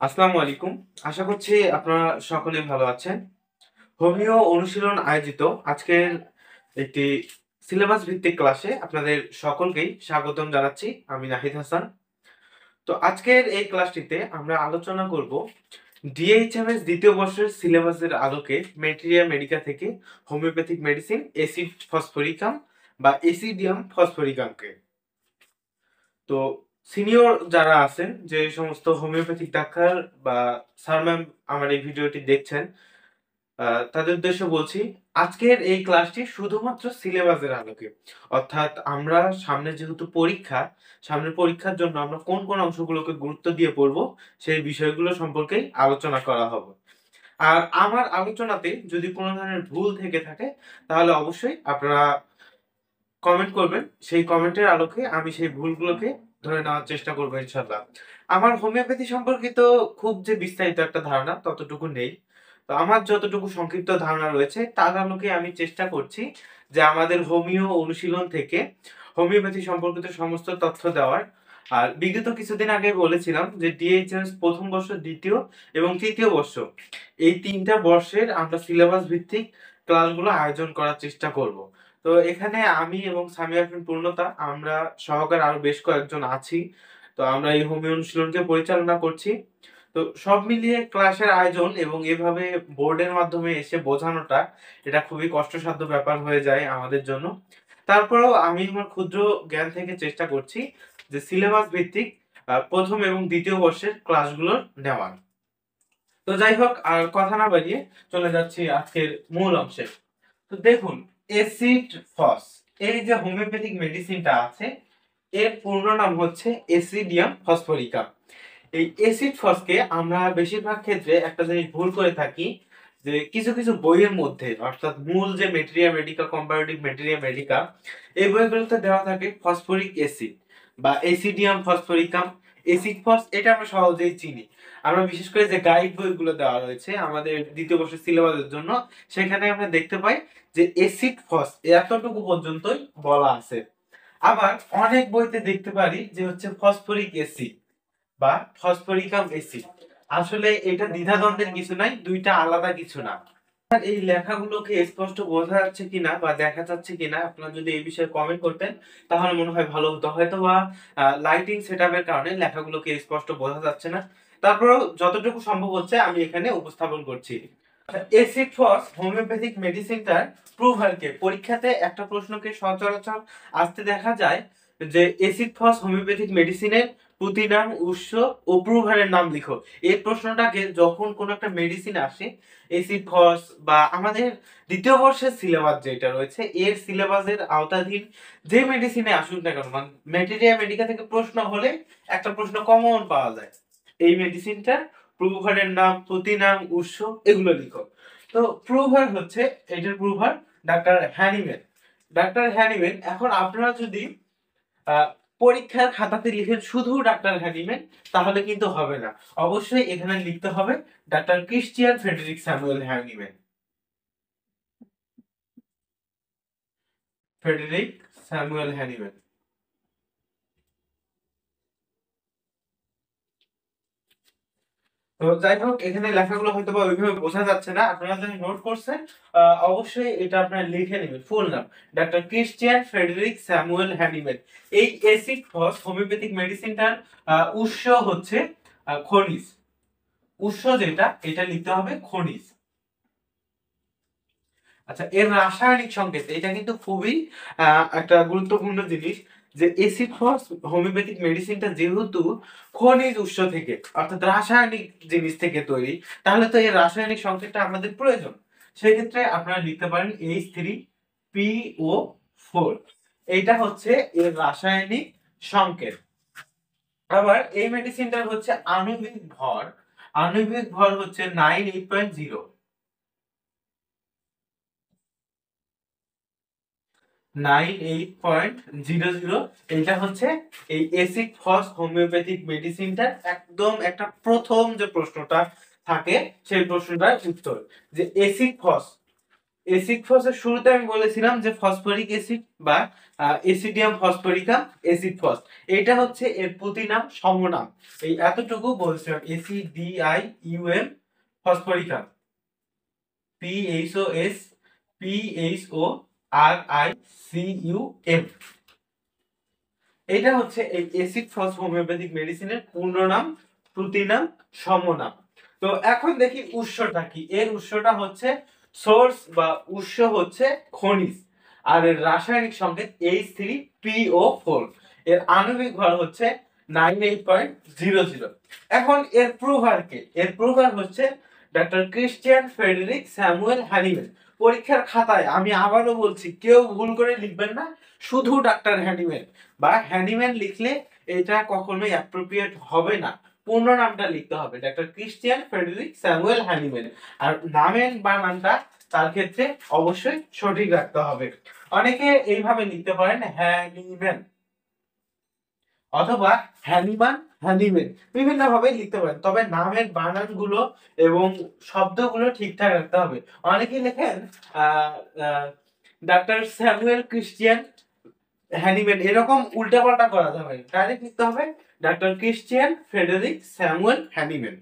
আসসালামু আলাইকুম। আশা করছি আপনারা সকলে ভালো আছেন। হোমিও অনুশীলন আয়োজিত আজকের একটি সিলেবাস ভিত্তিক ক্লাসে আপনাদের সকলকেই স্বাগতম জানাচ্ছি। আমি নাহিদ হাসান। তো আজকের এই ক্লাসটিতে আমরা আলোচনা করব ডিএইচএমএস দ্বিতীয় বর্ষের সিলেবাসের আলোকে ম্যাটেরিয়া মেডিকা থেকে হোমিওপ্যাথিক মেডিসিন এসিড ফসফরিকাম বা এসিডিয়াম ফসফরিকামকে। তো সিনিয়র যারা আছেন, যে সমস্ত হোমিওপ্যাথিক ডাক্তার বা স্যার ম্যাম আমার এই ভিডিওটি দেখছেন, তাদের উদ্দেশ্যে বলছি আজকের এই ক্লাসটি শুধুমাত্র সিলেবাসের আলোকে, অর্থাৎ আমরা সামনে যেহেতু পরীক্ষা, সামনের পরীক্ষার জন্য আমরা কোন কোন অংশগুলোকে গুরুত্ব দিয়ে পড়বো সেই বিষয়গুলো সম্পর্কেই আলোচনা করা হবে। আর আমার আলোচনাতে যদি কোনো ধরনের ভুল থেকে থাকে তাহলে অবশ্যই আপনারা কমেন্ট করবেন। সেই কমেন্টের আলোকে আমি সেই ভুলগুলোকে ধরে নেওয়ার চেষ্টা করবো ইনশাল্লাহ। আমার হোমিওপ্যাথি সম্পর্কিত খুব যে বিস্তারিত একটা ধারণা ততটুকু নেই। তো আমার যতটুকু সংক্ষিপ্ত ধারণা রয়েছে তার আলোকে আমি চেষ্টা করছি যে আমাদের হোমিও অনুশীলন থেকে হোমিওপ্যাথি সম্পর্কিত সমস্ত তথ্য দেওয়ার। আর বিগত কিছুদিন আগে বলেছিলাম যে ডিএইচএস প্রথম বর্ষ, দ্বিতীয় এবং তৃতীয় বর্ষ, এই তিনটা বর্ষের আমরা সিলেবাস ভিত্তিক ক্লাসগুলো আয়োজন করার চেষ্টা করব। তো এখানে আমি এবং সামিয়া আফরিন পূর্ণতা, আমরা সহকারে আরো বেশ কয়েকজন আছি। তো আমরা এই হোমিও অনুশীলনকে পরিচালনা করছি। তো সব মিলিয়ে ক্লাসের আয়োজন এবং এভাবে বোর্ডের মাধ্যমে এসে বোঝানোটা, এটা খুবই কষ্টসাধ্য ব্যাপার হয়ে যায় আমাদের জন্য। তারপরেও আমি আমার ক্ষুদ্র জ্ঞান থেকে চেষ্টা করছি যে সিলেবাস ভিত্তিক প্রথম এবং দ্বিতীয় বর্ষের ক্লাসগুলোর নেওয়ার। তো যাই হোক, আর কথা না বাড়িয়ে চলে যাচ্ছি আজকের মূল অংশে। তো দেখুন, এসিড ফস, এই যে হোমিওপ্যাথিক মেডিসিনটা আছে এর পূর্ণ নাম হচ্ছে এসিডিয়াম ফসফরিকাম। এই এসিড ফসকে আমরা বেশিরভাগ ক্ষেত্রে একটা জিনিস ভুল করে থাকি, যে কিছু কিছু বইয়ের মধ্যে, অর্থাৎ মূল যে materia medica, comparative materia medica, এই বইগুলোতে দেওয়া থাকে ফসফরিক অ্যাসিড বা এসিডিয়াম ফসফরিকাম, এসিড ফস, এটা আমরা সহজেই চিনি। আমরা বিশেষ করে যে গাইড বইগুলো দেওয়া রয়েছে আমাদের দ্বিতীয় বর্ষের সিলেবাসের জন্য, সেখানে আমরা দেখতে পাই যে এসিড ফস এতটুকু পর্যন্তই বলা আছে। আবার অনেক বইতে দেখতে পারি যে হচ্ছে ফসফরিক অ্যাসিড বা ফসফরিকাম অ্যাসিড। আসলে এটা দ্বিধাদ্বন্দ্বের কিছু নাই, দুইটা আলাদা কিছু না। এই লেখাগুলোকে স্পষ্ট বোঝা যাচ্ছে কিনা বা দেখা যাচ্ছে কিনা, আপনারা যদি এই বিষয়ে কমেন্ট করতেন তাহলে মনে হয় ভালো হতো। হয়তো বা লাইটিং সেটআপের কারণে লেখাগুলোকে স্পষ্ট বোঝা যাচ্ছে না, তারপরেও যতটুকু সম্ভব হচ্ছে আমি এখানে উপস্থাপন করছি। এসিড ফস হোমিওপ্যাথিক মেডিসিনটার প্রুভারকে, পরীক্ষাতে একটা প্রশ্নকে সচরাচর আসতে দেখা যায় যে এসিড ফস হোমিওপ্যাথিক মেডিসিনের প্রতিনাম, উৎস ও প্রুভারের নাম লিখো। এই প্রশ্নটাকে যখন কোন একটা মেডিসিন আসে, এসিড ফস বা আমাদের দ্বিতীয় বর্ষের সিলেবাস যেটা রয়েছে এর সিলেবাসের আওতাধীন যে মেডিসিনে আসুক না কেন, মানে ম্যাটেরিয়া মেডিকা থেকে প্রশ্ন হলে একটা প্রশ্ন কমন পাওয়া যায়, এই মেডিসিনটার প্রুভারের নাম, প্রতিনাম, উৎস এগুলো লিখো। তো প্রুভার হচ্ছে, এটার প্রুভার ডাক্তার হ্যানিম্যান। ডাক্তার হ্যানিম্যান, এখন আপনারা যদি পরীক্ষার খাতাতে লিখেন শুধু ডাক্তার হ্যানিম্যান তাহলে কিন্তু হবে না, অবশ্যই এখানে লিখতে হবে doctor Christian Frederick Samuel Hahnemann. Frederick Samuel Hahnemann. তো যাই হোক, এখানে লেখাগুলো হয়তো বা ওইভাবে বোঝা যাচ্ছে না, আপনারা যদি নোট করছেন অবশ্যই এটা আপনারা লিখে নেবেন। ফুল নাম doctor Christian Frederick Samuel Hahnemann. এই এসিড ফস হোমিওপ্যাথিক মেডিসিনটার উৎস হচ্ছে খনিজ। উৎস যেটা, এটা লিখতে হবে খনিজ। আচ্ছা, এর রাসায়নিক সংকেত, এটা কিন্তু খুবই একটা গুরুত্বপূর্ণ জিনিস, যে এসিড ফস হোমিওপ্যাথিক মেডিসিনটা যেহেতু খনিজ উৎস থেকে, অর্থাৎ রাসায়নিক জিনিস থেকে তৈরি, তাহলে তো এর রাসায়নিক সংকেতটা আমাদের প্রয়োজন। সেক্ষেত্রে আপনারা লিখতে পারেন H3PO4, এইটা হচ্ছে এর রাসায়নিক সংকেত। আবার এই মেডিসিনটার হচ্ছে আণবিক ভর, আণবিক ভর হচ্ছে 98.0, 98.00। এটা হচ্ছে এই এসিড ফস হোমিওপ্যাথিক মেডিসিনটার একদম একটা প্রথম যে প্রশ্নটা থাকে সেই প্রশ্নটার উত্তর, যে এসিড ফস এসিড ফসের শুরুতে আমি বলেছিলাম যে ফসফরিক অ্যাসিড বা এসিডিয়াম ফসফরিকাম এসিড ফস, এটা হচ্ছে এর প্রতিনাম সমনাম। এই এতটুকু বলছিলাম, এসিডিআইইউএম ফসফরিকাম, PHOS PHORICUM। এটা হচ্ছে এই এসিড ফস হোমিওপ্যাথিক মেডিসিনের পূর্ণ নাম, প্রতিনাম, সমনাম। তো এখন দেখি উৎসটা কি। এর উৎসটা হচ্ছে সোর্স বা উৎস হচ্ছে খনিজ, আর এর রাসায়নিক সংকেত H3PO4। এর আণবিক ভর হচ্ছে 98.00। এখন এর প্রভার কে? এর প্রভার হচ্ছে doctor Christian Frederick Samuel Hahnemann. পরীক্ষার খাতায় আমি আবারও বলছি, কেউ ভুল করে লিখবেন না শুধু ডাক্তার হ্যানিম্যান বা হ্যানিম্যান লিখলে এটা কখনোই অ্যাপ্রোপ্রিয়েট হবে না। পূর্ণ নামটা লিখতে হবে doctor Christian Frederick Samuel Hahnemann, আর নামের বানানটা তার ক্ষেত্রে অবশ্যই সঠিক রাখতে হবে। অনেকে এইভাবে লিখতে পারেন হ্যানিম্যান অথবা হ্যানিমান, হ্যানিম্যান, বিভিন্ন ভাবে লিখতে পারেন, তবে নামের বানানগুলো এবং শব্দগুলো ঠিকঠাক রাখতে হবে। অনেকেই লেখেন ডাক্তার স্যামুয়েল ক্রিশ্চিয়ান হ্যানিম্যান, এরকম উল্টাপাল্টা করা যাবে, ডাইরেক্ট লিখতে হবে doctor Christian Frederick Samuel Hahnemann.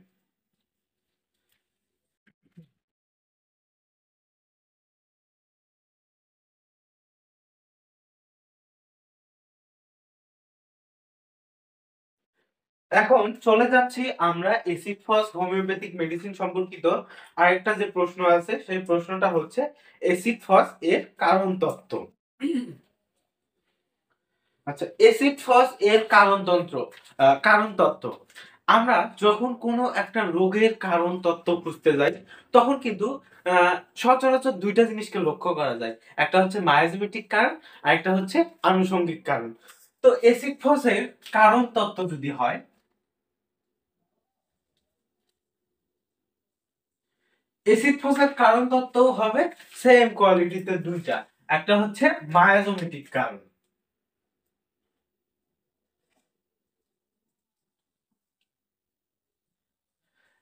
এখন চলে যাচ্ছি আমরা এসিড ফস হোমিওপ্যাথিক মেডিসিন সম্পর্কিত আরেকটা যে প্রশ্ন আছে, সেই প্রশ্নটা হচ্ছে এসিড ফস এর কারণ তত্ত্ব। আচ্ছা, এসিড ফস এর কারণতন্ত্র, কারণ তত্ত্ব। আমরা যখন কোনো একটা রোগের কারণ তত্ত্ব খুঁজতে যাই, তখন কিন্তু সচরাচর দুইটা জিনিসকে লক্ষ্য করা যায়। একটা হচ্ছে মায়োজেমেটিক কারণ, আর একটা হচ্ছে আনুষঙ্গিক কারণ। তো এসিড ফসের কারণ তত্ত্ব যদি হয়, এসিড ফসের কারণ তত্ত্ব হবে সেম কোয়ালিটিতে দুইটা। একটা হচ্ছে মায়োজেমেটিক কারণ,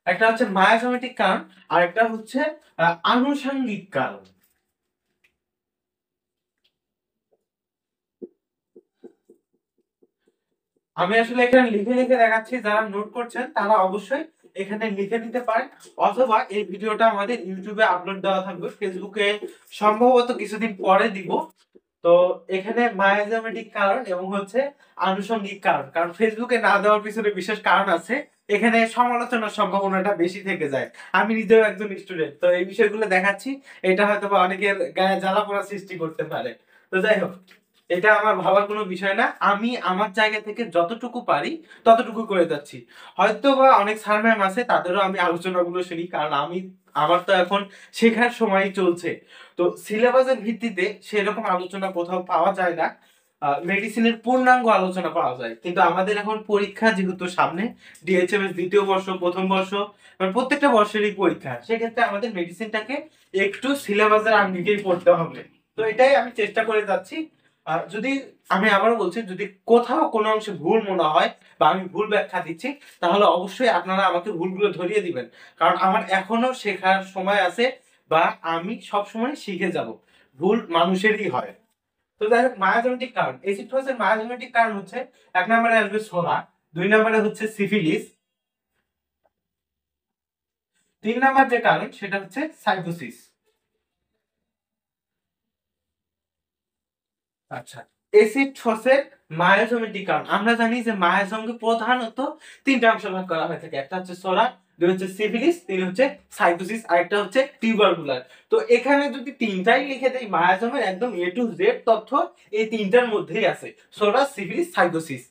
একটা হচ্ছে মায়োজেমেটিক কারণ, আর একটা হচ্ছে আনুষঙ্গিক কারণ। আমি আসলে এখানে লিখে লিখে দেখাচ্ছি, যারা নোট করছেন তারা অবশ্যই এখানে লিখে নিতে পারেন, অথবা এই ভিডিওটা আমাদের ইউটিউবে আপলোড দেওয়া থাকবে, ফেসবুকে সম্ভবত কিছুদিন পরে দিব। তো এখানে মায়োজেমেটিক কারণ এবং হচ্ছে আনুষঙ্গিক কারণ, কারণ ফেসবুকে না দেওয়ার পিছনে বিশেষ কারণ আছে। এখানে সমালোচনার সম্ভাবনাটা বেশি থেকে যায়। আমি নিজেও একজন স্টুডেন্ট, তো এই বিষয়গুলো দেখাচ্ছি। এটা হয়তো বা অনেকের গায়ে জ্বালা পোড়া সৃষ্টি করতে পারে। তো যাই হোক, এটা আমার ভাবার কোনো বিষয় না। আমি আমার জায়গা থেকে যতটুকু পারি ততটুকু করে যাচ্ছি। হয়তো বা অনেক স্যার ম্যাম আছে, তাদেরও আমি আলোচনাগুলো শুনি, কারণ আমার তো এখন শেখার সময় চলছে। তো সিলেবাসের ভিত্তিতে সেরকম আলোচনা কোথাও পাওয়া যায় না। মেডিসিনের পূর্ণাঙ্গ আলোচনা পাওয়া যায়, কিন্তু আমাদের এখন পরীক্ষা যেহেতু সামনে, ডিএইচএমএস দ্বিতীয় বর্ষ, প্রথম বর্ষ, মানে প্রত্যেকটা বর্ষেরই পরীক্ষা, সেক্ষেত্রে আমাদের মেডিসিনটাকে একটু সিলেবাসের আঙ্গিকেই পড়তে হবে। তো এটাই আমি চেষ্টা করে যাচ্ছি। যদি আমি আবারও বলছি, যদি কোথাও কোনো অংশে ভুল মনে হয় বা আমি ভুল ব্যাখ্যা দিচ্ছি, তাহলে অবশ্যই আপনারা আমাকে ভুলগুলো ধরিয়ে দিবেন, কারণ আমার এখনো শেখার সময় আছে, বা আমি সব সময় শিখে যাব। ভুল মানুষেরই হয়। তো যাই হোক, মায়াজমেটিক কারণ, এসিড ফসের মায়াজমেটিক কারণ হচ্ছে, এক নম্বরে আসবে সোনা, দুই নম্বরে হচ্ছে সিফিলিস, তিন নম্বর যে কারণ সেটা হচ্ছে সাইটোসিস। আচ্ছা, এসিড ফসের মায়োজোমেটিক কারণ, আমরা জানি যে মায়োজোমকে প্রধানত তিনটা অংশ ভাগ করা হয়ে থাকে। একটা হচ্ছে সোরা, দুই হচ্ছে সিফিলিস, তিন হচ্ছে সাইটোসিস, আর একটা হচ্ছে টিউবারকুলার। তো এখানে যদি তিনটাই লিখে দেই, মায়োজোমের একদম এ টু জেড তথ্য এই তিনটার মধ্যেই আছে, সোরা, সিফিলিস, সাইটোসিস।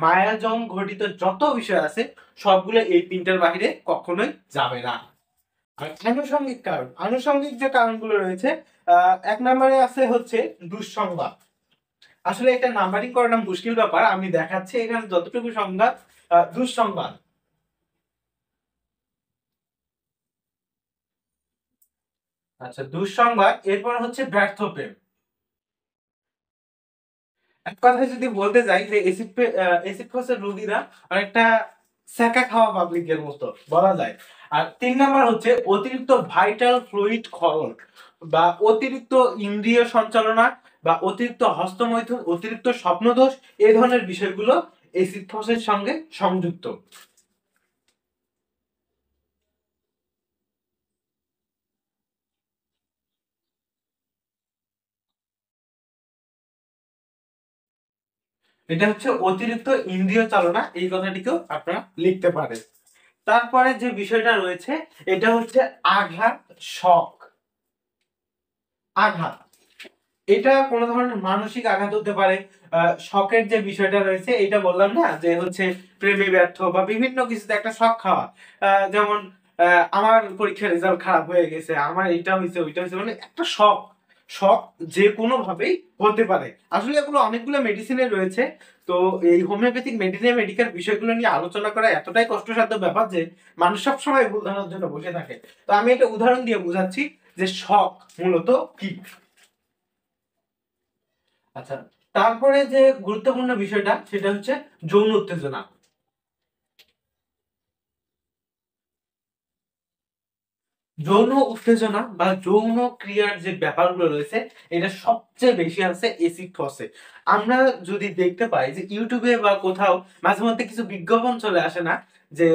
মায়োজোম ঘটিত যত বিষয় আছে সবগুলো এই তিনটার বাইরে কখনোই যাবে না। আর আনুষঙ্গিক কারণ, আনুষঙ্গিক যে কারণগুলো রয়েছে, এক নম্বরে আছে হচ্ছে দুঃসংবাদ। আসলে এটা নাম্বারিং করাটা মুশকিল ব্যাপার, আমি দেখাচ্ছি এখানে যতটুকু সংবাদ। দুঃসংবাদ, আচ্ছা দুঃসংবাদ, এরপর হচ্ছে ব্যর্থ প্রেম। এক কথায় যদি বলতে যাই যে এসিড ফসের রোগীরা অনেকটা সেকা খাওয়া পাবলিকের মতো বলা যায়। আর তিন নাম্বার হচ্ছে অতিরিক্ত ভাইটাল ফ্লুইড ক্ষরণ। বা অতিরিক্ত ইন্দ্রিয় সঞ্চালনা বা অতিরিক্ত হস্তমৈথুন, অতিরিক্ত স্বপ্নদোষ, এই ধরনের বিষয়গুলো এসিড ফসের সঙ্গে সংযুক্ত। এটা হচ্ছে অতিরিক্ত ইন্দ্রিয় চালনা, এই কথাটিকেও আপনারা লিখতে পারেন। তারপরে যে বিষয়টা রয়েছে এটা হচ্ছে আঘাত, শক। আঘাত, এটা কোনো ধরনের মানসিক আঘাত হতে পারে। শকের যে বিষয়টা রয়েছে এটা বললাম না যে হচ্ছে প্রেমে ব্যর্থ বা বিভিন্ন কিছুতে একটা শক খাওয়া। যেমন আমার পরীক্ষার রেজাল্ট খারাপ হয়ে গেছে, আমার এটা হয়েছে ওইটা হয়েছে, মানে একটা শক। শক যে কোনো ভাবেই হতে পারে। আসলে এগুলো অনেকগুলো মেডিসিনে রয়েছে। তো এই হোমিওপ্যাথিক মেডিকেল বিষয়গুলো নিয়ে আলোচনা করা এতটাই কষ্টসাধ্য ব্যাপার যে মানুষ সবসময় ভুল ধারণার জন্য বসে থাকে। তো আমি একটা উদাহরণ দিয়ে বোঝাচ্ছি যে শক মূলত কি। আচ্ছা, তারপরে যে গুরুত্বপূর্ণ বিষয়টা সেটা হচ্ছে যৌন উত্তেজনা। যৌন উত্তেজনা বা যৌন ক্রিয়ার যে ব্যাপারগুলো রয়েছে এটা সবচেয়ে বেশি আছে এসিড ফসে। আমরা যদি দেখতে পাই যে ইউটিউবে বা কোথাও মাঝে মধ্যে কিছু বিজ্ঞাপন চলে আসে না যে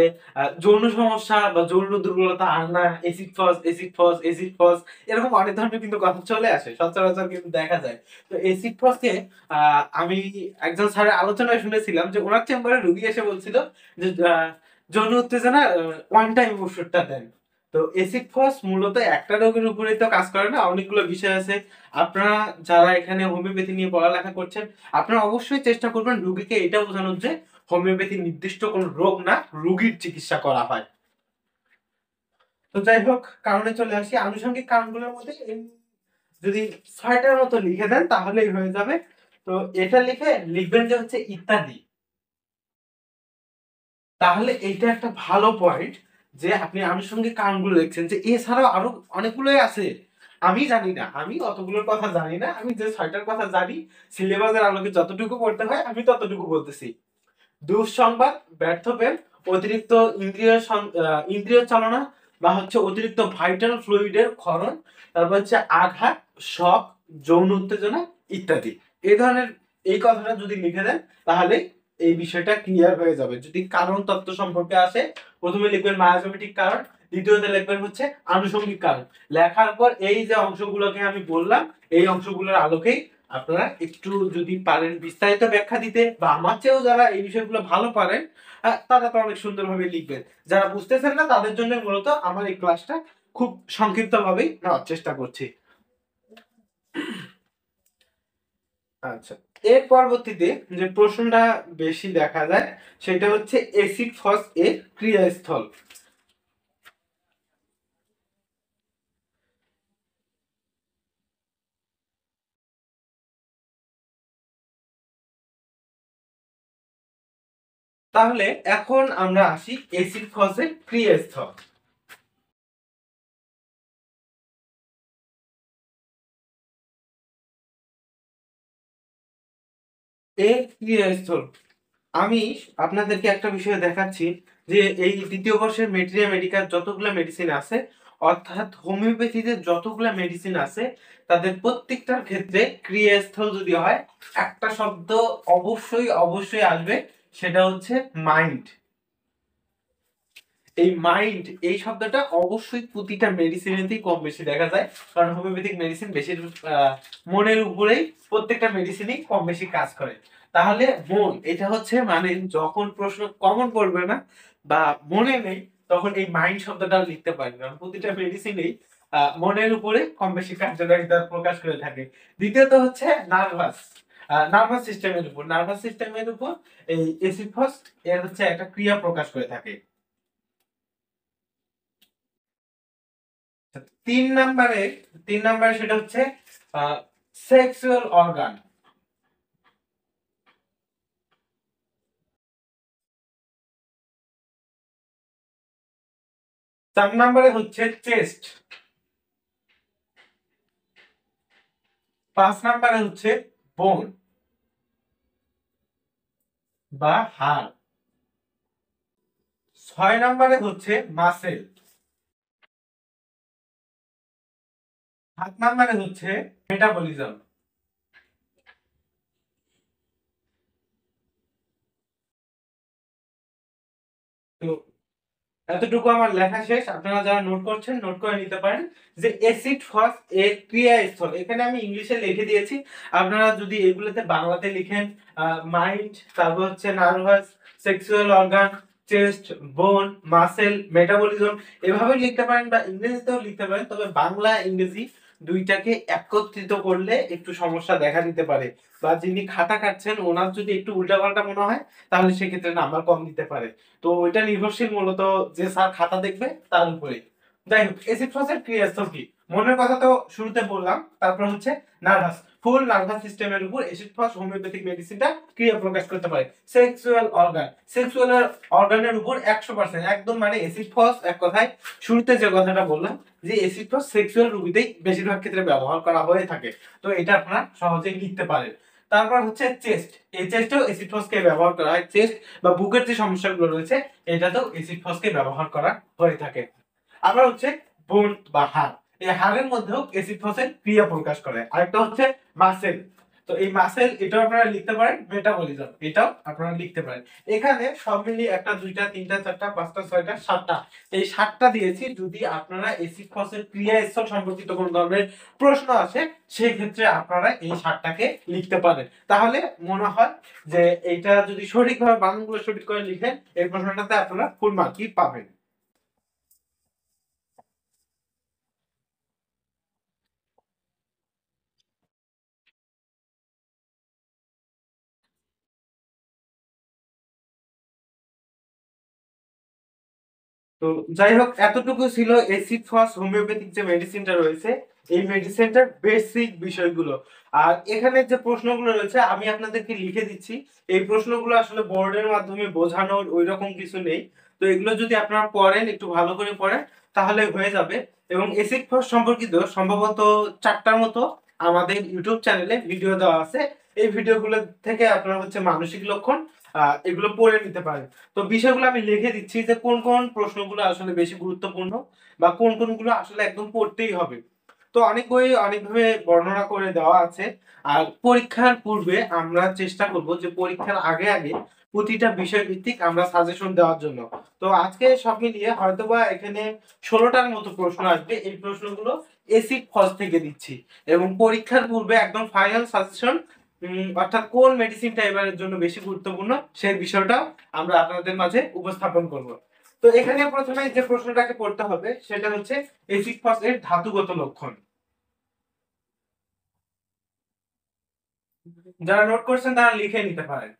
যৌন সমস্যা বা যৌন দুর্বলতা আর না, এসিড ফস, এসিড ফস, এসিড ফস, এরকম অনেক ধরনের কিন্তু কথা চলে আসে, সচরাচর কিন্তু দেখা যায়। তো এসিড ফসে আমি একজন স্যারের আলোচনায় শুনেছিলাম যে ওনার চেম্বারে রুগী এসে বলছিল যে যৌন উত্তেজনা ওয়ান টাইম ওষুধটা দেন। তো এসিড ফস মূলত একটা রোগের উপরেই তো কাজ করে না, অনেকগুলো বিষয় আছে। আপনারা যারা এখানে হোমিওপ্যাথি নিয়ে পড়ালেখা করছেন আপনারা অবশ্যই চেষ্টা করবেন রুগীকে এটা বোঝানোর যে হোমিওপ্যাথি নির্দিষ্ট কোনো রোগ না, রুগীর চিকিৎসা করা হয়। তো যাই হোক, কারণে চলে আসি। আনুষঙ্গিক কারণগুলোর মধ্যে যদি 6টার মতো লিখে দেন তাহলেই হয়ে যাবে। তো এটা লিখে লিখবেন যে হচ্ছে ইত্যাদি। তাহলে এইটা একটা ভালো পয়েন্ট যে আপনি আনুষঙ্গিক কারণগুলো লিখছেন, যে এছাড়াও আরো অনেকগুলোই আছে। আমি জানি না, আমি অতগুলোর কথা জানি না, আমি যে 6টার কথা জানি সিলেবাসের আলোকে যতটুকু পড়তে হয় আমি ততটুকু বলতেছি। দুঃসংবাদ, ব্যর্থ প্রেম, অতিরিক্ত ইন্দ্রিয় চালনা বা হচ্ছে অতিরিক্ত ভাইটাল ফ্লুইডের ক্ষরণ, তারপর হচ্ছে আঘাত, শক, যৌন উত্তেজনা ইত্যাদি। এই ধরনের এই কথাটা যদি লিখে দেন তাহলে এই বিষয়টা ক্লিয়ার হয়ে যাবে। যদি কারণ তত্ত্ব সম্পর্কে আসে প্রথমে লিখবেন মায়াজমেটিক কারণ, দ্বিতীয়তে লিখবেন হচ্ছে আনুষঙ্গিক কারণ। লেখার পর এই যে অংশগুলোকে আমি বললাম এই অংশগুলোর আলোকেই আপনারা একটু যদি পারেন বিস্তারিত ব্যাখ্যা দিতে, বা আমার চেয়েও যারা এই বিষয়গুলো ভালো পারেন তারা তো অনেক সুন্দরভাবে লিখবেন। যারা বুঝতেছেন না তাদের জন্য মূলত আমার এই ক্লাসটা খুব সংক্ষিপ্ত ভাবেই নেওয়ার চেষ্টা করছি। আচ্ছা, এর পরবর্তীতে যে প্রশ্নটা বেশি দেখা যায় সেটা হচ্ছে এসিড ফস এর ক্রিয়াস্থল। তাহলে এখন আমরা আসি এসিড ফসের ক্রিয়াস্থল। এর ক্রিয়াস্থল আমি আপনাদেরকে একটা বিষয় দেখাচ্ছি যে এই দ্বিতীয় বর্ষের মেডিকেল যতগুলো মেডিসিন আছে, অর্থাৎ হোমিওপ্যাথিতে যতগুলো মেডিসিন আছে তাদের প্রত্যেকটার ক্ষেত্রে ক্রিয়াস্থল যদি হয় একটা শব্দ অবশ্যই অবশ্যই আসবে, সেটা হচ্ছে মাইন্ড। এই মাইন্ড এই শব্দটা অবশ্যই প্রতিটা মেডিসিনেতেই কম বেশি দেখা যায়, কারণ হোমিওপ্যাথিক মেডিসিন বেশি মনের উপরেই প্রত্যেকটা মেডিসিনই কম বেশি কাজ করে। তাহলে মন এটা হচ্ছে মানে যখন প্রশ্ন কমন পড়বে না বা মনে নেই তখন এই মাইন্ড শব্দটা লিখতে পারেন, কারণ প্রতিটা মেডিসিনেই মনের উপরে কম বেশি কার্যকারিতা প্রকাশ করে থাকে। দ্বিতীয়ত হচ্ছে নার্ভাস, নার্ভাস সিস্টেমের উপর এই এসিড ফার্স্ট এর হচ্ছে একটা ক্রিয়া প্রকাশ করে থাকে। 3 নম্বরে, 3 নম্বরে সেটা হচ্ছে সেক্সুয়াল অর্গান। 4 নম্বরে হচ্ছে চেস্ট। 5 নম্বরে হচ্ছে বোন বা হাড়। 6 নম্বরে হচ্ছে মাসেল। 5 নম্বরে হচ্ছে মেটাবলিজম। তো এতটুকু আমার লেখা শেষ। আপনারা যারা নোট করছেন নোট করে নিতে পারেন যে অ্যাসিড ফস এর ক্রিয়াস্থল, এখানে আমি ইংলিশে লিখে দিয়েছি। আপনারা যদি এগুলোতে বাংলাতে লিখেন মাইন্ড, তারপর হচ্ছে নার্ভাস, সেক্সুয়াল অর্গান, চেস্ট, বোন, মাসেল, মেটাবলিজম এভাবে লিখতে পারেন বা ইংরেজিতেও লিখতে পারেন। তবে বাংলা ইংরেজি দুইটাকে একত্রিত করলে একটু সমস্যা দেখা দিতে পারে, বা যিনি খাতা কাটছেন ওনার যদি একটু উল্টাপাল্টা মনে হয় তাহলে সেক্ষেত্রে নাম্বার কম দিতে পারে। তো এটা নির্ভরশীল মূলত যে স্যার খাতা দেখবে তার উপরে। যাই হোক, এসিড ফসের ক্রিয়াস্থল কি মনের কথা তো শুরুতে বললাম। তারপর হচ্ছে নার্ভাস, ফুল নার্ভাস সিস্টেমের উপর এসিড ফস হোমিওপ্যাথিক মেডিসিনটা ক্রিয়া প্রকাশ করতে পারে। সেক্সুয়াল অর্গান, সেক্সুয়াল অর্গানের উপর 100% একদম, মানে এসিড ফস এক কথায় শুরুতে যে কথাটা বললাম যে এসিড ফস সেক্সুয়াল রোগীতেই বেশিরভাগ ক্ষেত্রে ব্যবহার করা হয়ে থাকে। তো এটা আপনারা সহজেই লিখতে পারেন। তারপর হচ্ছে চেস্ট, এই চেস্টেও এসিড ফসকে ব্যবহার করা হয়। চেস্ট বা বুকের যে সমস্যাগুলো রয়েছে এটাতেও এসিড ফসকে ব্যবহার করা হয়ে থাকে। আবার হচ্ছে বোন বা হাড়, এই হাড়ের মধ্যেও এসিড ফসের ক্রিয়া প্রকাশ করে। আরেকটা হচ্ছে মাসেল, তো এই মাসেল এটাও আপনারা লিখতে পারেন। মেটাবলিজম এটাও আপনারা লিখতে পারেন। এখানে সব মিলিয়ে একটা, দুইটা, তিনটা, চারটা, পাঁচটা, ছয়টা, সাতটা, এই সাতটা দিয়েছি। যদি আপনারা এসিড ফসের ক্রিয়াস্থল সম্পর্কিত কোন ধরনের প্রশ্ন আসে সেই ক্ষেত্রে আপনারা এই সাতটাকে লিখতে পারেন। তাহলে মনে হয় যে এইটা যদি সঠিকভাবে বানানগুলো সঠিক করে লিখেন এই প্রশ্নটাতে আপনারা ফুল মার্কই পাবেন। তো যাই হোক, এতটুকু ছিল এসিড ফার্স্ট হোমিওপ্যাথিক যে মেডিসিনটা রয়েছে এই মেডিসিনটার বেসিক বিষয়গুলো। আর এখানে যে প্রশ্নগুলো রয়েছে আমি আপনাদেরকে লিখে দিচ্ছি। এই প্রশ্নগুলো আসলে বোর্ডের মাধ্যমে বোঝানোর ওই রকম কিছু নেই। তো এগুলো যদি আপনারা পড়েন, একটু ভালো করে পড়েন তাহলে হয়ে যাবে। এবং এসিড ফার্স্ট সম্পর্কিত সম্ভবত 4টার মতো আমাদের ইউটিউব চ্যানেলে ভিডিও দেওয়া আছে। এই ভিডিওগুলো থেকে আপনারা হচ্ছে মানসিক লক্ষণ এগুলো পড়ে নিতে পারেন। তো বিষয়গুলো আমি লিখে দিচ্ছি যে কোন কোন প্রশ্নগুলো আসলে বেশি গুরুত্বপূর্ণ বা কোন কোনগুলো আসলে একদম পড়তেই হবে। তো অনেক বই অনেকভাবে বর্ণনা করে দেওয়া আছে। আর পরীক্ষার পূর্বে আমরা চেষ্টা করব যে পরীক্ষার আগে আগে প্রতিটা বিষয় ভিত্তিক আমরা সাজেশন দেওয়ার জন্য। তো আজকে সব মিলিয়ে হয়তোবা এখানে 16টার মতো প্রশ্ন আসবে। এই প্রশ্নগুলো এসিড ফস থেকে দিচ্ছি এবং পরীক্ষার পূর্বে একদম ফাইনাল সাজেশন, অর্থাৎ কোন মেডিসিনটা এবারের জন্য বেশি গুরুত্বপূর্ণ সেই বিষয়টা আমরা আপনাদের মাঝে উপস্থাপন করব। তো এখানে প্রথমে যে প্রশ্নটাকে পড়তে হবে সেটা হচ্ছে এসিড ফস এর ধাতুগত লক্ষণ। যারা নোট করছেন তারা লিখে নিতে পারেন।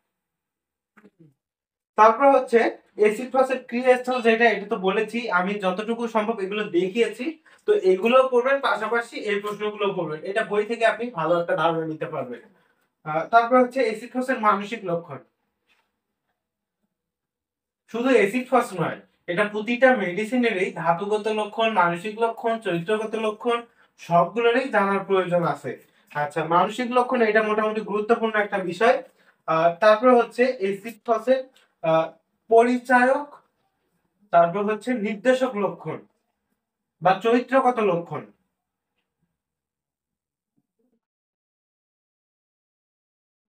তারপর হচ্ছে এসিড ফসের ক্রিয়াস্থল যেটা, এটা তো বলেছি আমি যতটুকু সম্ভব এগুলো দেখিয়েছি। তো এগুলো পড়বেন, পাশাপাশি এই প্রশ্নগুলো পড়বেন, এটা বই থেকে আপনি ভালো একটা ধারণা নিতে পারবেন। তারপর হচ্ছে এসিড ফসের মানসিক লক্ষণ। শুধু এসিড ফাস্ট নয়, এটা প্রতিটা মেডিসিনেরই ধাতুগত লক্ষণ, মানসিক লক্ষণ, চরিত্রগত লক্ষণ সবগুলোরই জানার প্রয়োজন আছে। আচ্ছা, মানসিক লক্ষণ এটা মোটামুটি গুরুত্বপূর্ণ একটা বিষয়। তারপর হচ্ছে এসিড ফাস্টের পরিচায়ক, তারপর হচ্ছে নির্দেশক লক্ষণ বা চরিত্রগত লক্ষণ।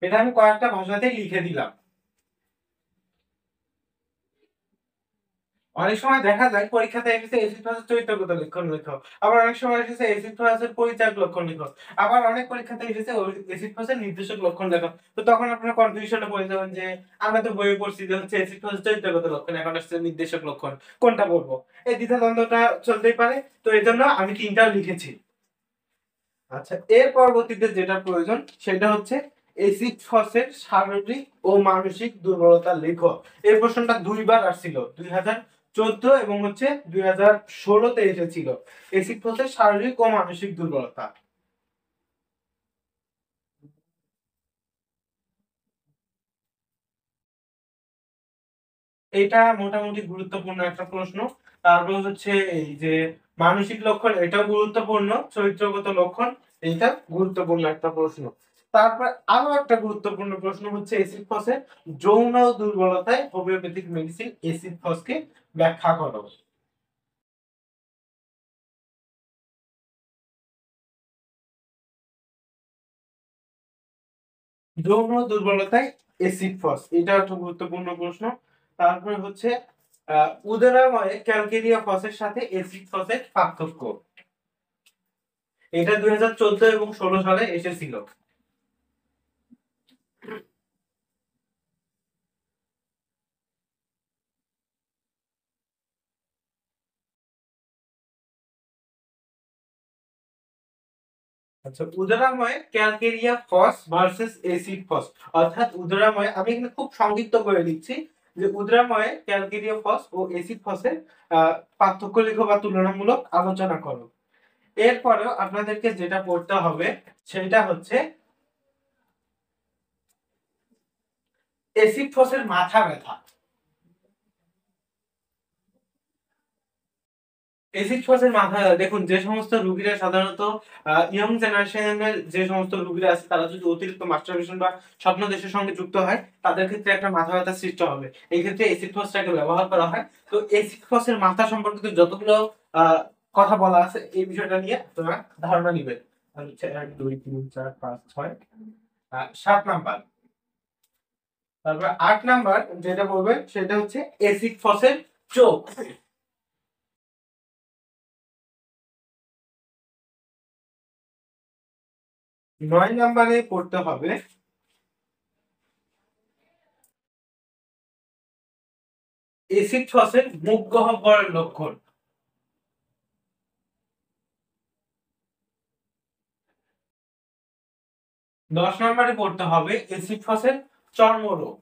এটা আমি কয়েকটা ভাষাতেই লিখে দিলাম। অনেক সময় দেখা যায় পরীক্ষাতে এসেছে এসিড ফাসের চরিত্রগত লক্ষণ লেখো, আবার অনেক সময় এসেছে এসিড ফাসের পরিচায়ক লক্ষণ লেখো, আবার অনেক পরীক্ষাতে এসেছে এসিড ফাসের নির্দেশক লক্ষণ লেখো। তো তখন আপনারা কনফিউশনে পড়ে যাবেন যে আমরা তো বইয়ে পড়ছি যে হচ্ছে এসিড ফাসের চরিত্রগত লক্ষণ, এখন আসছে নির্দেশক লক্ষণ, কোনটা বলবো? এই দ্বিধাদ্বন্দ্বটা চলতেই পারে। তো এই জন্য আমি তিনটাও লিখেছি। আচ্ছা, এর পরবর্তীতে যেটা প্রয়োজন সেটা হচ্ছে এসিড ফসের শারীরিক ও মানসিক দুর্বলতা লেখো। এই প্রশ্নটা দুইবার আসছিল, 2014 এবং হচ্ছে 2016-তে এসেছিল। এসিড ফসের শারীরিক ও মানসিক দুর্বলতা, এটা মোটামুটি গুরুত্বপূর্ণ একটা প্রশ্ন। তারপর হচ্ছে এই যে মানসিক লক্ষণ, এটাও গুরুত্বপূর্ণ। চরিত্রগত লক্ষণ, এটা গুরুত্বপূর্ণ একটা প্রশ্ন। তারপর আরো একটা গুরুত্বপূর্ণ প্রশ্ন হচ্ছে এসিড ফসের যৌন দুর্বলতায় হোমিওপ্যাথিক মেডিসিন এসিড ফসকে ব্যাখ্যা করো। যৌন দুর্বলতায় এসিড ফস, এটা একটা গুরুত্বপূর্ণ প্রশ্ন। তারপরে হচ্ছে উদরাময়ে ক্যালকেরিয়া ফসের সাথে এসিড ফসের পার্থক্য, এটা 2014 এবং 16 সালে এসেছিল। আচ্ছা, উদরাময় calcarea phos versus acid phos, অর্থাৎ উদরাময়, আমি এখানে খুব সংক্ষিপ্ত করে দিচ্ছি যে উদরাময় ক্যালকেরিয়া ফস ও এসিড ফসের পার্থক্য লেখো বা তুলনামূলক আলোচনা করো। এরপরেও আপনাদেরকে যেটা পড়তে হবে সেটা হচ্ছে এসিড ফসের মাথা ব্যথা। এসিড ফসের মাথা, দেখুন যে সমস্ত রোগীরা সাধারণত ইয়ং জেনারেশনের যে সমস্ত রোগীরা আছে তারা যদি অতিরিক্ত মাস্টারবেশন বা স্বপ্নদোষের সঙ্গে যুক্ত হয় তাদের ক্ষেত্রে একটা মাথা ব্যথা সৃষ্টি হবে, এই ক্ষেত্রে এসিড ফসটাকে ব্যবহার করা হয়। তো এসিড ফসের মাথা সম্পর্কিত যতগুলো কথা বলা আছে এই বিষয়টা নিয়ে আপনারা ধারণা নিবেন। হচ্ছে 1 2 3 4 5 6 7 নাম্বার। তারপর 8 নাম্বার যেটা বলবেন সেটা হচ্ছে এসিড ফসের চোখ। 9 নাম্বারে পড়তে হবে এসিড ফসের মুখ গহ্বরের লক্ষণ। 10 নম্বরে পড়তে হবে এসিড ফসের চর্মরোগ।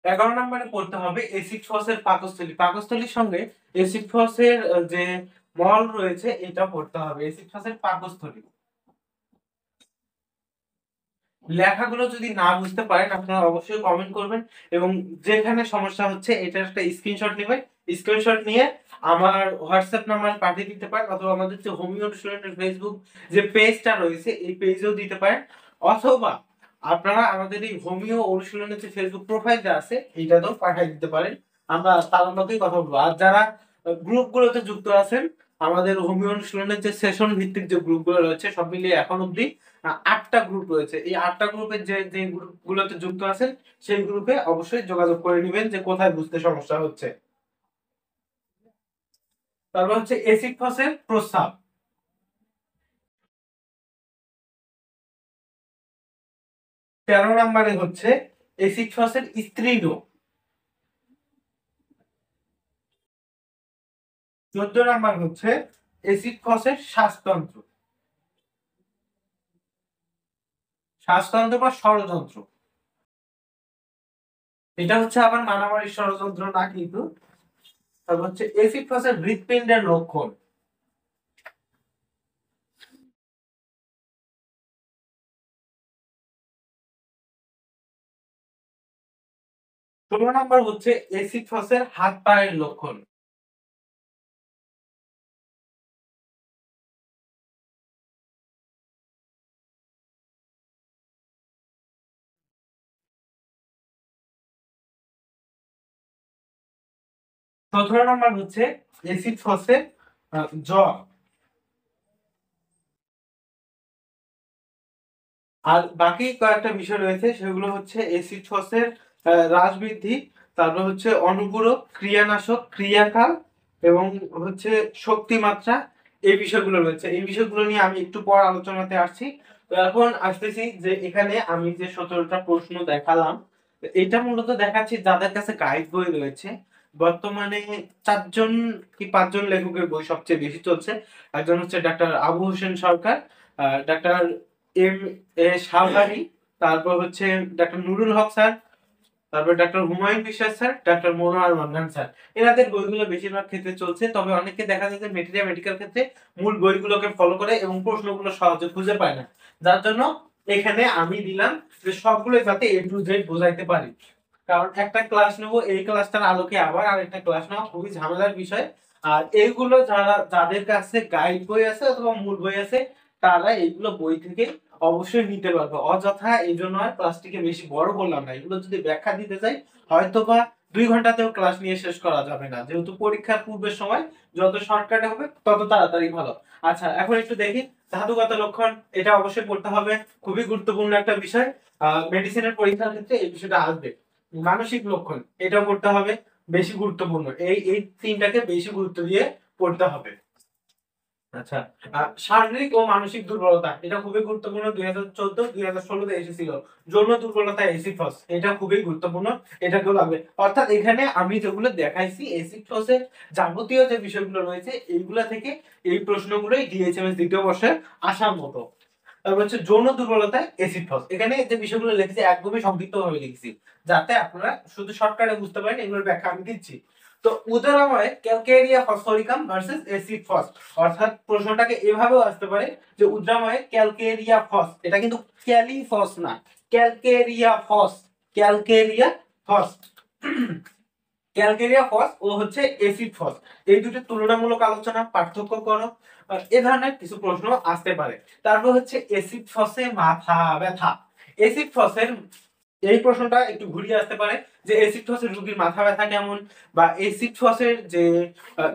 11 নম্বরে পড়তে হবে এসিড ফসের পাকস্থলী। পাকস্থলীর সঙ্গে এসিড ফসের যে মল রয়েছে এটা পড়তে হবে, এসিড ফসের পাকস্থলী। লেখাগুলো যদি না বুঝতে পারেন আপনারা অবশ্যই কমেন্ট করবেন এবং যেখানে সমস্যা হচ্ছে এটার একটা স্ক্রিনশট নেবেন। স্ক্রিনশট নিয়ে আমার হোয়াটসঅ্যাপ নাম্বার পাঠিয়ে দিতে পারেন, অথবা আমাদের যে হোমিও স্টুডেন্টের ফেসবুক যে পেজটা রয়েছে এই পেজেও দিতে পারেন, অথবা আপনারা আমাদের এই হোমিও অনুশীলনের যে ফেসবুক প্রোফাইলটা আছে এইটাতেও পাঠিয়ে দিতে পারেন। আমরা তার মধ্যেই কথা বলবো। আর যারা গ্রুপগুলোতে যুক্ত আছেন, আমাদের হোমিও অনুশীলনের যে সেশন ভিত্তিক যে গ্রুপগুলো রয়েছে সব মিলিয়ে এখন অবধি 8টা গ্রুপ রয়েছে। এই 8টা গ্রুপের যে গ্রুপগুলোতে যুক্ত আছেন সেই গ্রুপে অবশ্যই যোগাযোগ করে নেবেন যে কোথায় বুঝতে সমস্যা হচ্ছে। তারপর হচ্ছে এসিড ফসের প্রস্রাব। 13 নম্বরে হচ্ছে এসিড ফসের স্ত্রীরোগ। 14 নাম্বার হচ্ছে এসিড ফসের শ্বাসতন্ত্র। শ্বাসতন্ত্র বা ষড়যন্ত্র, এটা হচ্ছে আবার মারামারি ষড়যন্ত্র না কিন্তু। তারপর হচ্ছে এসিড ফসের হৃৎপিণ্ডের লক্ষণ। 16 নাম্বার হচ্ছে এসিড ফসের হাত পায়ের লক্ষণ। 17 নাম্বার হচ্ছে এসিড ফসের জ্বর। আর বাকি কয়েকটা বিষয় রয়েছে সেগুলো হচ্ছে এসিড ফসের হ্রাস বৃদ্ধি, তারপর হচ্ছে অনুপূরক, ক্রিয়ানাশক, ক্রিয়াকাল এবং হচ্ছে শক্তিমাত্রা, এই বিষয়গুলো রয়েছে। এই বিষয়গুলো নিয়ে আমি একটু পর আলোচনাতে আসছি। তো এখন আসতেছি যে এখানে আমি যে 17টা প্রশ্ন দেখালাম এটা মূলত দেখাচ্ছি যাদের কাছে গাইড বই রয়েছে। বর্তমানে 4জন কি 5জন লেখকের বই সবচেয়ে বেশি চলছে। একজন হচ্ছে doctor Abu Hossain Sarkar, doctor M A Savary, তারপর হচ্ছে ডাক্তার নুরুল হক স্যার, তারপর ডাক্তার হুমায়ুন বিশ্বাস sir, doctor Monowar Mannan sir. এনাদের বইগুলো বেশিরভাগ ক্ষেত্রে চলছে, তবে অনেকে দেখা যায় যে মেটেরিয়া মেডিকেল ক্ষেত্রে মূল বইগুলোকে ফলো করে এবং প্রশ্নগুলো সহজে খুঁজে পায় না, যার জন্য এখানে আমি দিলাম যে সবগুলো যাতে এ টু জেড বোঝাইতে পারি। কারণ একটা ক্লাস নেব, এই ক্লাসটার আলোকে আবার আরেকটা ক্লাস নেওয়া খুবই ঝামেলার বিষয়। আর এইগুলো যাদের কাছে গাইড বই আছে অথবা মূল বই আছে তারা এইগুলো বই থেকে অবশ্যই নিতে পারবে। অযথা এই জন্য আর ক্লাসটিকে বেশি বড় করলাম না, এগুলো যদি ব্যাখ্যা দিতে চাই হয়তো বা 2 ঘন্টাতেও ক্লাস নিয়ে শেষ করা যাবে না, যেহেতু পরীক্ষার পূর্বের সময় যত শর্টকাটে হবে তত তাড়াতাড়ি ভালো। আচ্ছা, এখন একটু দেখি ধাতুগত লক্ষণ। এটা অবশ্যই পড়তে হবে, খুবই গুরুত্বপূর্ণ একটা বিষয়। মেডিসিনের পরীক্ষার ক্ষেত্রে এই বিষয়টা আসবে। মানসিক লক্ষণ, এটাও পড়তে হবে, বেশি গুরুত্বপূর্ণ। এই তিনটাকে বেশি গুরুত্ব দিয়ে পড়তে হবে। আচ্ছা, শারীরিক ও মানসিক দুর্বলতা, এটা খুবই গুরুত্বপূর্ণ। 2014 2016 এসেছিল যৌন দুর্বলতা এসিড ফস, এটা খুবই গুরুত্বপূর্ণ, এটাকেও লাগবে। অর্থাৎ এখানে আমি যেগুলো দেখাইছি এসিড ফসের যাবতীয় যে বিষয়গুলো রয়েছে এইগুলা থেকে এই প্রশ্নগুলোই ডিএইচএমএস দ্বিতীয় বর্ষে আসার মতো। তারপর হচ্ছে যৌন দুর্বলতায় এসিড ফস, এখানে যে বিষয়গুলো লিখেছি একদমই সংক্ষিপ্ত ভাবে লিখছি, যাতে আপনারা শুধু শর্টকাটে বুঝতে পারেন। এগুলোর ব্যাখ্যা আমি দিচ্ছি। তো উদাহরণে calcarea phosphoricum versus acid phos, অর্থাৎ প্রশ্নটাকে এভাবেও আসতে পারে যে উদ্রাময়ে ক্যালকেরিয়া ফস, এটা কিন্তু ক্যালিফস না, calcarea phos, calcarea phos, calcarea phos ও হচ্ছে এসিড ফস, এই দুটো তুলনামূলক আলোচনা, পার্থক্য করো, এ ধরনের কিছু প্রশ্ন আসতে পারে। তারপর হচ্ছে এসিড ফসে মাথা ব্যথা। এসিড ফসের এই প্রশ্নটা একটু ঘুরিয়ে আসতে পারে যে এসিড ফসের রোগীর মাথা ব্যথা কেমন, বা এসিড ফসের যে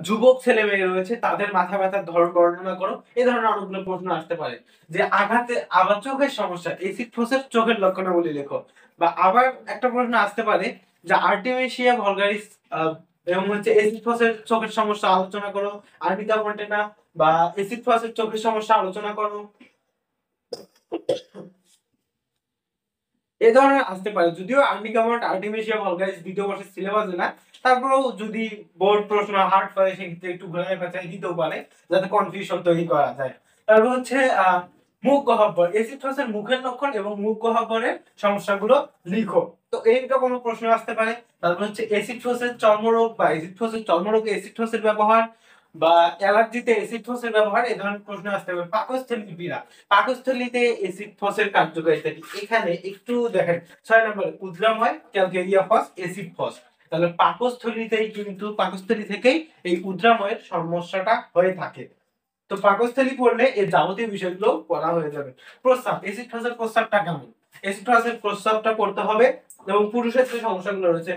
যুবক ছেলে মেয়ে রয়েছে তাদের মাথা ব্যথার ধরন বর্ণনা করো। এই ধরনের অনেকগুলো প্রশ্ন আসতে পারে। যে আঘাতে আবার চোখের সমস্যা, এসিড ফসের চোখের লক্ষণাবলী লেখো। বা আবার একটা প্রশ্ন আসতে পারে যে আর্টেমিসিয়া ভলগারিস এবং হচ্ছে এসিড ফসের চোখের সমস্যা আলোচনা করো। আর্নিকা মন্টেনা বা এসিড ফসের চোখের সমস্যা আলোচনা করো। এই ধরনের আসতে পারে, যদিও আর্নিকা মন্ট আর্টেমিসিয়া ভলগারিস দ্বিতীয় বর্ষের সিলেবাসে না, তারপরেও যদি বোর্ড প্রশ্ন হার্ড পারে সেক্ষেত্রে একটু ঘোরায় পেঁচায় দিতেও পারে, যাতে কনফিউশন তৈরি করা যায়। তারপর হচ্ছে মুখ গহ্বর, এসিড ফসের মুখের লক্ষণ এবং মুখ গহ্বরের সমস্যাগুলো লিখো। তো এইটা কোনো প্রশ্ন আসতে পারে। তারপর হচ্ছে এসিড ফসের চর্মরোগ বা এসিড ফসের চর্মরোগে এসিড ফসের ব্যবহার বা অ্যালার্জিতে এসিড ফসের ব্যবহার, এই ধরনের প্রশ্ন আসতে পারে। পাকস্থলী পীড়া, পাকস্থলীতে এসিড ফসের কার্যকারিতা কি, এখানে একটু দেখেন 6 নম্বর উদ্রাম হয় ক্যালকেরিয়া ফস এসিড ফস, তাহলে পাকস্থলীতেই কিন্তু পাকস্থলী থেকেই এই উদ্রাময়ের সমস্যাটা হয়ে থাকে। তো পাকস্থলী পড়লে এই যাবতীয় বিষয়গুলো পড়া হয়ে যাবে। প্রস্রাব, এসিড ফসের প্রস্রাবটা কেমন, এসিড ফসের প্রস্রাবটা পড়তে হবে। এবং পুরুষের যে সমস্যাগুলো রয়েছে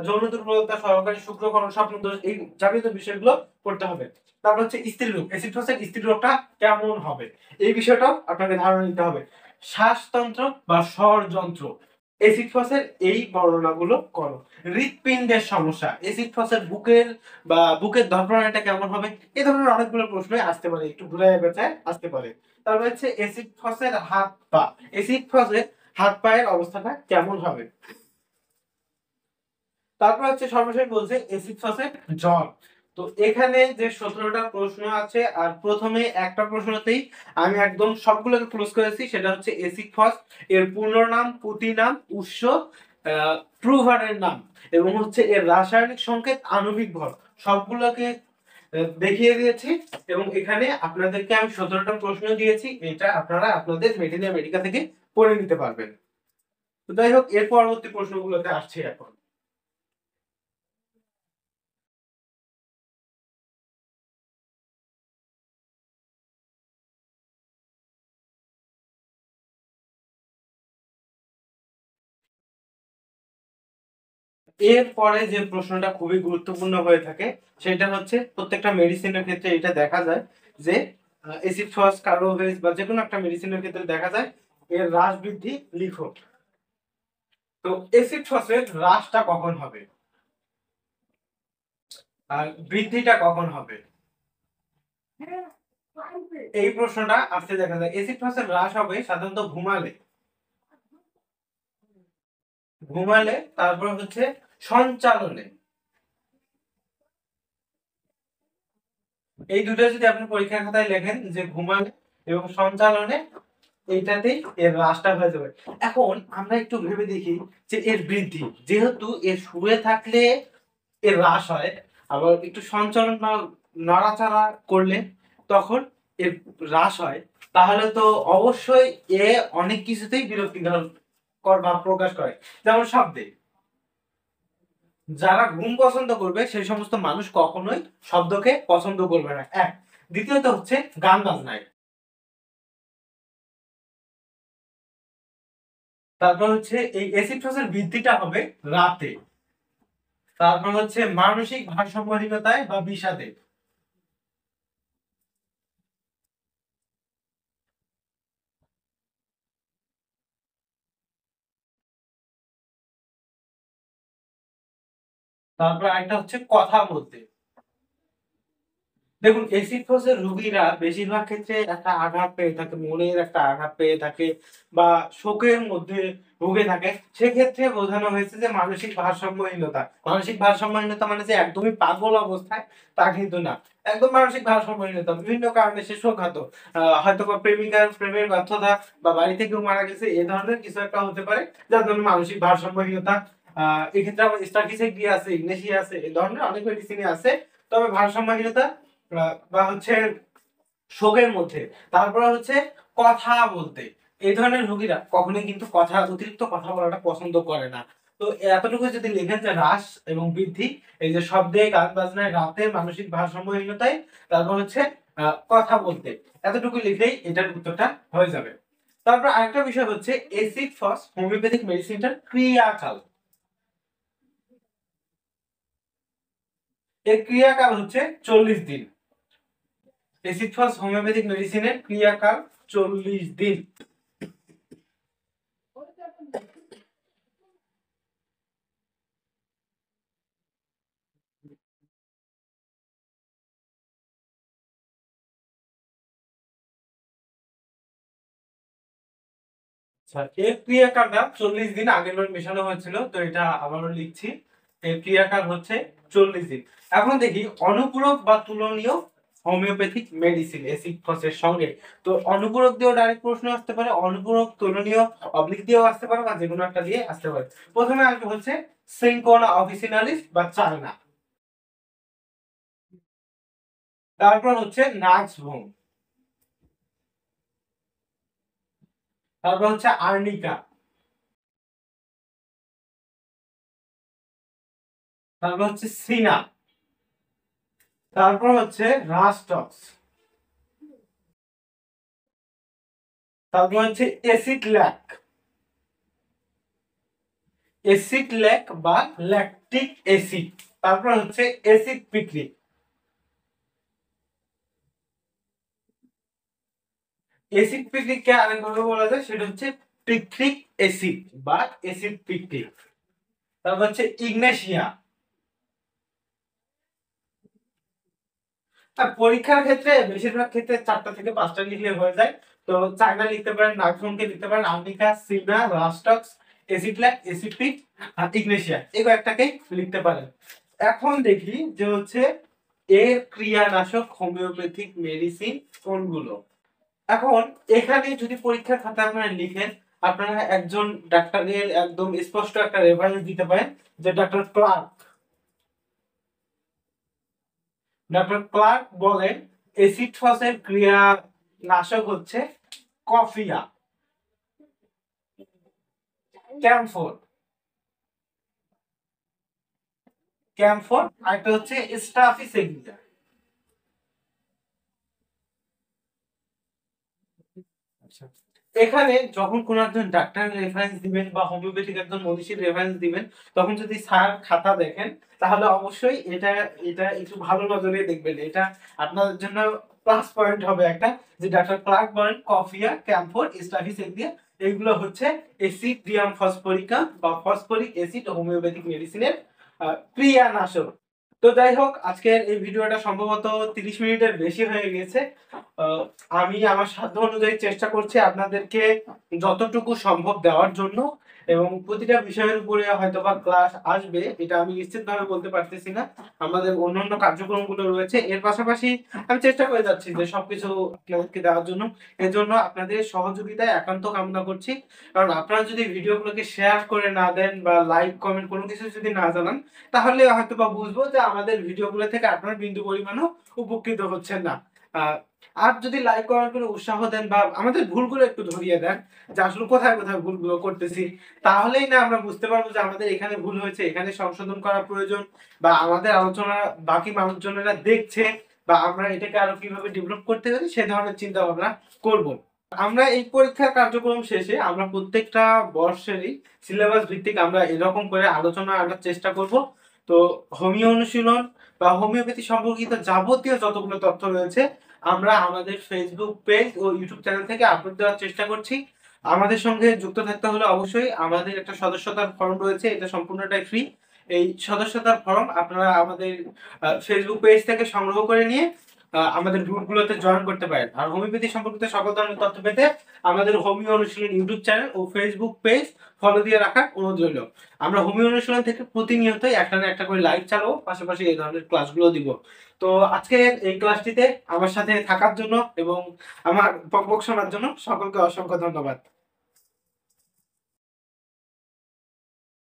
যৌন দুর্বলতা, সহকারী শুক্রকরণ, স্বপ্নদোষ, এই যাবতীয় বিষয়গুলো পড়তে হবে। তারপর হচ্ছে স্ত্রী রোগ, এসিড ফসের স্ত্রী রোগটা কেমন হবে এই বিষয়টাও আপনাকে ধারণা নিতে হবে। শ্বাসতন্ত্র বা স্বরযন্ত্র, এসিড ফসের এই বর্ণনাগুলো করো। হৃৎপিণ্ডের সমস্যা, এসিড ফসের বুকের ধড়ফড়ানিটা কেমন হবে, এই ধরনের অনেকগুলো প্রশ্ন আসতে পারে, একটু ঘুরায় পেঁচায় আসতে পারে। তারপর হচ্ছে এসিড ফসের হাত পা, এসিড ফসের হাত পায়ের অবস্থাটা কেমন হবে। তারপর হচ্ছে সর্বশেষ বলছে এসিড ফসের জ্বর। তো এখানে যে 17টা প্রশ্ন আছে, আর প্রথমে একটা প্রশ্নতেই আমি একদম সবগুলোকে ক্লোজ করেছি, সেটা হচ্ছে এসিড ফস এর পূর্ণ নাম, পুঁতি নাম, উৎস, প্রুভারের নাম এবং হচ্ছে এর রাসায়নিক সংকেত, আণবিক ভর, সবগুলোকে দেখিয়ে দিয়েছি। এবং এখানে আপনাদেরকে আমি 17টা প্রশ্ন দিয়েছি, এটা আপনারা আপনাদের মেডিনিয়া মেডিকা থেকে পড়ে নিতে পারবেন। তো যাই হোক, এর পরবর্তী প্রশ্নগুলোতে আসছে এখন। এরপরে যে প্রশ্নটা খুবই গুরুত্বপূর্ণ হয়ে থাকে সেটা হচ্ছে, প্রত্যেকটা মেডিসিনের ক্ষেত্রে এটা দেখা যায় যে এসিড ফস কার্বোভেজ বা যে কোনো একটা মেডিসিনের ক্ষেত্রে দেখা যায় এর হ্রাস বৃদ্ধি লিখো। তো এসিড ফসের হ্রাসটা কখন হবে আর বৃদ্ধিটা কখন হবে, এই প্রশ্নটা আসতে দেখা যায়। এসিড ফসের হ্রাস হবে সাধারণত ঘুমালে, ঘুমালে তারপর হচ্ছে সঞ্চালনে। এই দুটো যদি আপনি পরীক্ষার খাতায় লেখেন যে ঘুমালে এবং সঞ্চালনে, এইটাতেই এর হ্রাসটা হয়ে যাবে। এখন আমরা একটু ভেবে দেখি যে এর বৃদ্ধি, যেহেতু এর শুয়ে থাকলে এর হ্রাস হয়, আবার একটু সঞ্চালন বা নড়াচড়া করলে তখন এর হ্রাস হয়, তাহলে তো অবশ্যই এ অনেক কিছুতেই বিরক্তিকর ভাব প্রকাশ করে। যেমন শব্দে, যারা ঘুম পছন্দ করবে সেই সমস্ত মানুষ কখনোই শব্দকে পছন্দ করবে না, এক। দ্বিতীয়ত হচ্ছে গান বাজনায়। তারপর হচ্ছে এই অ্যাসিড ফসের বৃদ্ধিটা হবে রাতে। তারপর হচ্ছে মানসিক ভারসাম্যহীনতায় বা বিষাদে। তারপর একটা হচ্ছে কথা বলতে। দেখুন এসিড ফসের রোগীরা বেশিরভাগ ক্ষেত্রে একটা আঘাত পেয়ে থাকে, মনের একটা আঘাত পেয়ে থাকে বা শোকের মধ্যে ভুগে থাকে। সেক্ষেত্রে বোঝানো হয়েছে যে মানসিক ভারসাম্যহীনতা। মানসিক ভারসাম্যহীনতা মানে যে একদমই পাগল অবস্থায় তা কিন্তু না, একদম মানসিক ভারসাম্যহীনতা। বিভিন্ন কারণে সে শোকাহত, হয়তো বা প্রেমিকার প্রেমের ব্যর্থতা বা বাড়ি থেকেও মারা গেছে, এ ধরনের কিছু একটা হতে পারে যার জন্য মানসিক ভারসাম্যহীনতা। এক্ষেত্রে আমার স্টাফিসেক্রিয়া আছে, ইগনেশিয়া আছে, এই ধরনের অনেক মেডিসিনই আছে। তবে ভারসাম্যহীনতা বা হচ্ছে শোকের মধ্যে, তারপরে হচ্ছে কথা বলতে, এই ধরনের রোগীরা কখনোই কিন্তু অতিরিক্ত কথা বলাটা পছন্দ করে না। তো এতটুকু যদি লিখেন যে হ্রাস এবং বৃদ্ধি, এই যে শব্দে, গান বাজনায়, রাতে, মানসিক ভারসাম্যহীনতায়, তারপর হচ্ছে কথা বলতে, এতটুকু লিখলেই এটার উত্তরটা হয়ে যাবে। তারপর আরেকটা বিষয় হচ্ছে এসিড ফস হোমিওপ্যাথিক মেডিসিনটার ক্রিয়াকাল। এর ক্রিয়াকাল হচ্ছে 40 দিন। এসিড ফস হোমিওপ্যাথিক মেডিসিনের ক্রিয়াকাল 40 দিন। আচ্ছা, এর ক্রিয়াকালটা 40 দিন আগের বার মেশানো হয়েছিল, তো এটা আবারও লিখছি। এর ক্রিয়াকাল হচ্ছে 40 দিন। এখন দেখি অনুপূরক বা তুলনীয় হোমিওপ্যাথিক মেডিসিন এসিড ফসের সঙ্গে। তো অনুপূরক দিয়েও ডাইরেক্ট প্রশ্ন আসতে পারে, অনুপূরক তুলনীয় অবলিক দিয়েও আসতে পারে, বা যেকোনো একটা দিয়ে আসতে পারে। প্রথমে আসবে হচ্ছে সিনকোনা অফিসিনালিস বা চায়না। তারপর হচ্ছে নাক্সভোম। তারপর হচ্ছে আর্নিকা। তারপর হচ্ছে সিনা। তারপর হচ্ছে রাস্টক্স। তারপর হচ্ছে অ্যাসিড ল্যাক। অ্যাসিড ল্যাক বা ল্যাকটিক অ্যাসিড। তারপর হচ্ছে অ্যাসিড পিক্রিক। অ্যাসিড পিক্রিককে আরেকভাবে বলা যায়, সেটা হচ্ছে পিক্রিক অ্যাসিড বা অ্যাসিড পিক্রিক। তারপর হচ্ছে ইগনেশিয়া। আর পরীক্ষার ক্ষেত্রে বেশিরভাগ ক্ষেত্রে 4টা থেকে 5টা লিখলে হয়ে যায়। তো চায়না লিখতে পারেন, নাগভঙ্কে লিখতে পারেন, আর্নিকা, সিনা, রাস্টক্স, অ্যাসিড ল্যাক, অ্যাসিড পিক আর ইগনেশিয়া, এই কয়েকটাকেই লিখতে পারেন। এখন দেখি যে হচ্ছে এর ক্রিয়ানাশক হোমিওপ্যাথিক মেডিসিন কোনগুলো। এখন এখানে যদি পরীক্ষার খাতায় আপনারা লিখেন, আপনারা একজন ডাক্তারের একদম স্পষ্ট একটা রেফারেন্স দিতে পারেন, যে ডক্টর ক্লার্ক বলেন এসিড ফসের ক্রিয়ানাশক হচ্ছে কফিয়া, ক্যামফোর, আর একটা হচ্ছে স্টাফিসেগিয়া। আচ্ছা, এখানে যখন কোন একজন ডাক্তারের রেফারেন্স দিবেন বা হোমিওপ্যাথিক একজন মনীষীর রেফারেন্স দিবেন, তখন যদি স্যার খাতা দেখেন, তাহলে অবশ্যই এটা এটা একটু ভালো নজরে দেখবেন। এটা আপনাদের জন্য প্লাস পয়েন্ট হবে একটা, যে ডাক্তার ক্লার্ক বলেন কফিয়া, ক্যাম্ফোর, স্টাফিসেগিয়া, এগুলো হচ্ছে এসিডিয়াম ফসফরিকা বা ফসফরিক অ্যাসিড হোমিওপ্যাথিক মেডিসিনের ক্রিয়ানাশক। তো যাই হোক, আজকের এই ভিডিওটা সম্ভবত 30 মিনিটের বেশি হয়ে গেছে। আহ, আমি আমার সাধ্য অনুযায়ী চেষ্টা করছি আপনাদেরকে যতটুকু সম্ভব দেওয়ার জন্য, এবং প্রতিটা বিষয়ের উপরে হয়তোবা ক্লাস আসবে এটা আমি নিশ্চিতভাবে বলতে পারতেছি না। আমাদের অন্যান্য কার্যক্রমগুলো রয়েছে, এর পাশাপাশি আমি চেষ্টা করে যাচ্ছি যে সবকিছু আপনাদেরকে দেওয়ার জন্য। এর জন্য আপনাদের সহযোগিতায় একান্ত কামনা করছি। কারণ আপনারা যদি ভিডিওগুলোকে শেয়ার করে না দেন বা লাইক কমেন্ট কোনো কিছু যদি না জানান, তাহলে হয়তো বা বুঝবো যে আমাদের ভিডিওগুলো থেকে আপনার বিন্দু পরিমাণও উপকৃত হচ্ছেন না। আহ, আর যদি লাইক কমেন্ট করে উৎসাহ দেন বা আমাদের ভুলগুলো একটু ধরিয়ে দেন, যে আসলে কোথায় কোথায় ভুলগুলো করতেছি, তাহলেই না আমরা বুঝতে পারবো যে আমাদের এখানে ভুল হয়েছে, এখানে সংশোধন করা প্রয়োজন, বা আমাদের আলোচনা বাকি মানুষজনেরা দেখছে, বা আমরা এটাকে আরো কিভাবে ডেভেলপ করতে পারি সে ধরনের চিন্তা ভাবনা করব। আমরা এই পরীক্ষার কার্যক্রম শেষে আমরা প্রত্যেকটা বর্ষেরই সিলেবাস ভিত্তিক আমরা এরকম করে আলোচনা আনার চেষ্টা করব। তো তো হোমিও অনুশীলন বা হোমিওপ্যাথি সম্পর্কিত যাবতীয় যতগুলো তথ্য রয়েছে আমরা আমাদের ফেসবুক পেজ ও ইউটিউব চ্যানেল থেকে আপলোড দেওয়ার চেষ্টা করছি। আমাদের সঙ্গে যুক্ত থাকতে হলে অবশ্যই আমাদের একটা সদস্যতার ফর্ম রয়েছে, এটা সম্পূর্ণটাই ফ্রি। এই সদস্যতার ফর্ম আপনারা আমাদের ফেসবুক পেজ থেকে সংগ্রহ করে নিয়ে আমাদের গ্রুপগুলোতে জয়েন করতে পারেন। আর হোমিওপ্যাথি সম্পর্কিত সকল ধরনের তথ্য পেতে আমাদের হোমিও অনুশীলন ইউটিউব চ্যানেল ও ফেসবুক পেজ ফলো দিয়ে রাখার অনুরোধ রইল। আমরা হোমিও অনুশীলন থেকে প্রতিনিয়তই একটা না একটা করে লাইভ চালাবো, পাশাপাশি এই ধরনের ক্লাসগুলো দিব। তো আজকে এই ক্লাসটিতে আমার সাথে থাকার জন্য এবং আমার বকবক শোনার জন্য সকলকে অসংখ্য ধন্যবাদ।